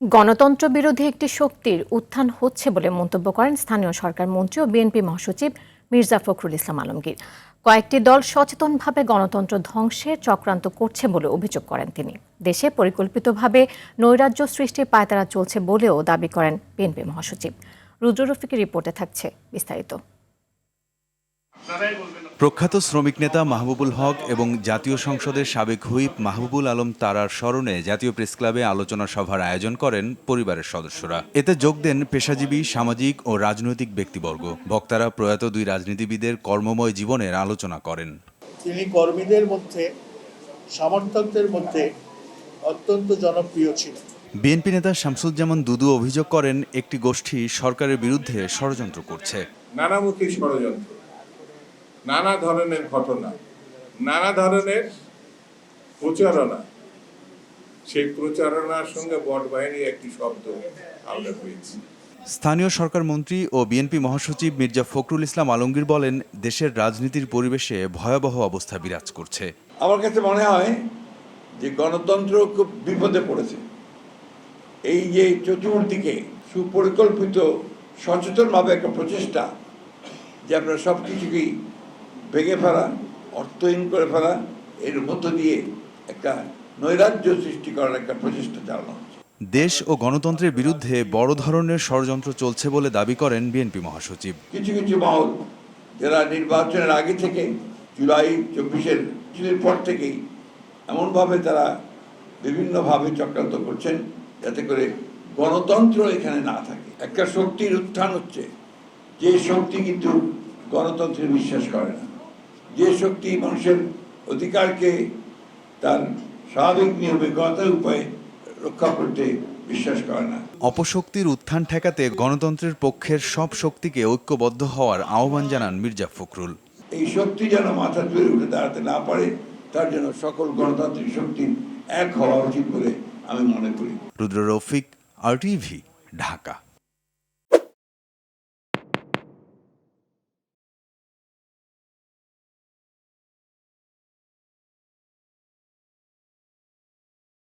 গণতন্ত্র বিরোধী একটি শক্তির উত্থান হচ্ছে বলে মন্তব্য করেন স্থানীয় সরকার মন্ত্রী ও বিএনপি মহাসচিব মির্জা ফখরুল ইসলাম আলমগীর। কয়েকটি দল সচেতনভাবে গণতন্ত্র ধ্বংসের চক্রান্ত করছে বলে অভিযোগ করেন তিনি। দেশে পরিকল্পিতভাবে নৈরাজ্য সৃষ্টির পায়তারা চলছে বলেও দাবি করেন বিএনপি মহাসচিব। রুদ্র রফিকের রিপোর্টে থাকছে বিস্তারিত। প্রখ্যাত শ্রমিক নেতা মাহবুবুল হক এবং জাতীয় সংসদের সাবেক হুইপ মাহবুবুল আলম তারার স্মরণে জাতীয় প্রেসক্লাবে আলোচনা সভার আয়োজন করেন পরিবারের সদস্যরা। এতে যোগ দেন পেশাজীবী, সামাজিক ও রাজনৈতিক ব্যক্তিবর্গ। বক্তারা প্রয়াত দুই রাজনীতিবিদের কর্মময় জীবনের আলোচনা করেন। তিনি কর্মীদের মধ্যে, সমর্থকদের মধ্যে অত্যন্ত জনপ্রিয় ছিলেন। বিএনপি নেতা শামসুজ্জামান দুদু অভিযোগ করেন, একটি গোষ্ঠী সরকারের বিরুদ্ধে ষড়যন্ত্র করছে। নানামুখী ষড়যন্ত্র, নানা ধরনের ঘটনা, নানা ধরনের প্রচারণা, সেই প্রচারণার সঙ্গে বট বাহিনীর একটি শব্দ আমরা পেয়েছি। স্থানীয় সরকার মন্ত্রী ও বিএনপি মহাসচিব মির্জা ফখরুল ইসলাম আলমগীর বলেন, দেশের রাজনীতির পরিবেশে ভয়াবহ অবস্থা বিরাজ করছে। আমার কাছে মনে হয় যে গণতন্ত্র খুব বিপদে পড়েছে। এই যে চতুর্দিকে সুপরিকল্পিত সচেতনভাবে একটা প্রচেষ্টা যে আপনারা সব কিছুকেই ভেঙে ফেলা, অর্থহীন করে ফেলা, এর মধ্য দিয়ে একটা নৈরাজ্য সৃষ্টি করার একটা প্রচেষ্টা চালানো হচ্ছে। দেশ ও গণতন্ত্রের বিরুদ্ধে বড় ধরনের ষড়যন্ত্র চলছে বলে দাবি করেন বিএনপি মহাসচিব। কিছু কিছু মহল যারা নির্বাচনের আগে থেকে জুলাই 24-এর কিছুদিন পর থেকেই এমনভাবে তারা বিভিন্নভাবে চক্রান্ত করছেন যাতে করে গণতন্ত্র এখানে না থাকে। একটা শক্তির উত্থান হচ্ছে, যে শক্তি কিন্তু গণতন্ত্রে বিশ্বাস করে না, যে শক্তি মানুষের অধিকারকে তার স্বাভাবিক নিয়মে গণতান্ত্রিক উপায়ে রক্ষা করতে বিশ্বাস করে না। অপশক্তির উত্থান ঠেকাতে গণতন্ত্রের পক্ষের সব শক্তিকে ঐক্যবদ্ধ হওয়ার আহ্বান জানান মির্জা ফখরুল। এই শক্তি যেন মাথা তুলে উঠে দাঁড়াতে না পারে, তার জন্য সকল গণতান্ত্রিক শক্তি এক হওয়া উচিত বলে আমি মনে করি। রুদ্র রফিক, RTV, ঢাকা।